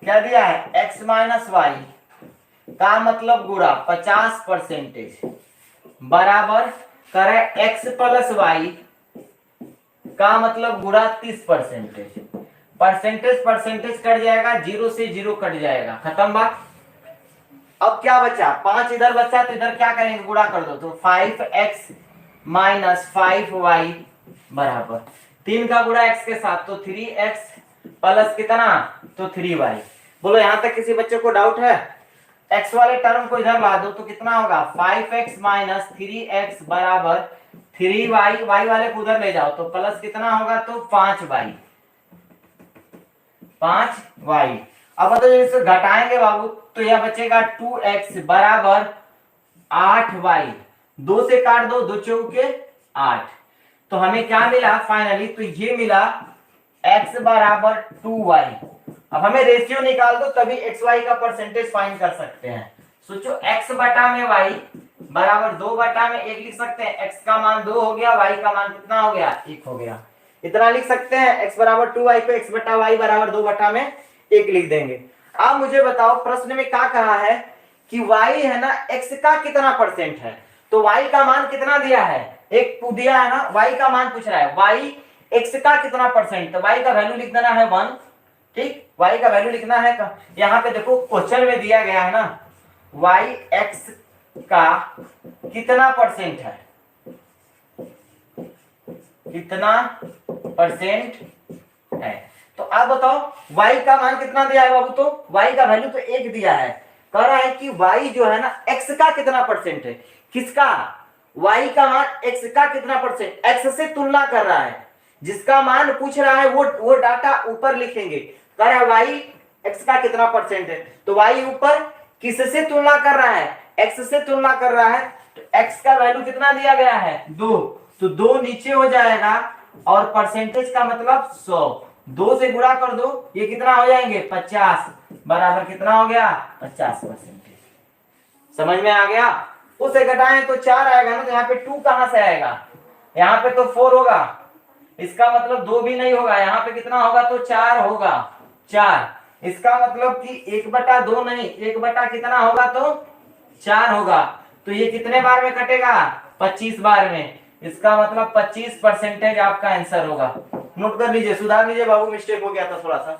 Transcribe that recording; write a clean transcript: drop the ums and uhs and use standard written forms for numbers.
क्या दिया है, x माइनस वाई का मतलब गुणा 50% बराबर करे x प्लस वाई का मतलब गुणा 30%। परसेंटेज परसेंटेज कट जाएगा, 0 से 0 कट जाएगा, खत्म बात। अब क्या बचा, 5 इधर बचा तो इधर क्या करेंगे, गुणा कर दो, तो 5x माइनस 5y बराबर 3 का गुणा x के साथ तो 3x प्लस कितना, तो 3y। बोलो यहां तक किसी बच्चे को डाउट है? x वाले टर्म को इधर ला दो तो कितना होगा, 5x माइनस 3x बराबर 3y, y वाले को उधर ले जाओ तो प्लस कितना होगा, तो 5y। अब तो इसे घटाएंगे बाबू तो यह बचेगा 2x बराबर 8y। 2 से काट दो, 2 चौके 8। तो हमें क्या मिला फाइनली, तो ये मिला x बराबर 2y। अब हमें रेशियो निकाल दो तभी एक्स वाई का परसेंटेज फाइंड कर सकते हैं। सोचो x बटा में y बराबर 2 बटा में 1 लिख सकते हैं, x का मान 2 हो गया, y का मान कितना हो गया, 1 हो गया। इतना लिख सकते हैं, x बराबर 2y को x बटा y बराबर 2 बटा में 1 लिख देंगे। अब मुझे बताओ प्रश्न में क्या कहा है कि y है ना x का कितना परसेंट है, तो y का मान कितना दिया है, एक दिया है ना, y का मान पूछ रहा है, y x का कितना परसेंट, तो y का वैल्यू लिख देना है 1। ठीक, y का वैल्यू लिखना है, यहाँ पे देखो क्वेश्चन में दिया गया है ना, y x का कितना परसेंट है, कितना परसेंट है। तो आप बताओ y का मान कितना दिया है बाबू, तो y का वैल्यू तो 1 दिया है, कह रहा है कि y जो है ना x का कितना परसेंट है, किसका, y का मान x का कितना परसेंट, x से तुलना कर रहा है, जिसका मान पूछ रहा है वो डाटा ऊपर लिखेंगे। कह रहा है y x का कितना परसेंट है, तो y ऊपर किससे तुलना कर रहा है, x से तुलना कर रहा है, तो x का वैल्यू कितना दिया गया है 2, तो 2 नीचे हो जाएगा और परसेंटेज का मतलब 100, 2 से गुणा कर दो, ये कितना हो जाएंगे 50 बराबर कितना हो गया 50%। समझ में आ गया। उसे घटाएं तो 4 आएगा ना, तो यहाँ पे 2 कहां से आएगा, यहाँ पे तो 4 होगा, इसका मतलब 2 भी नहीं होगा, यहाँ पे कितना होगा, तो 4 होगा, 4। इसका मतलब कि 1/2 नहीं, 1 कितना होगा, तो 4 होगा। तो ये कितने बार में कटेगा, 25 बार में। इसका मतलब 25% आपका आंसर होगा। नोट कर लीजिए, सुधार लीजिए बाबू, मिस्टेक हो गया था थोड़ा सा।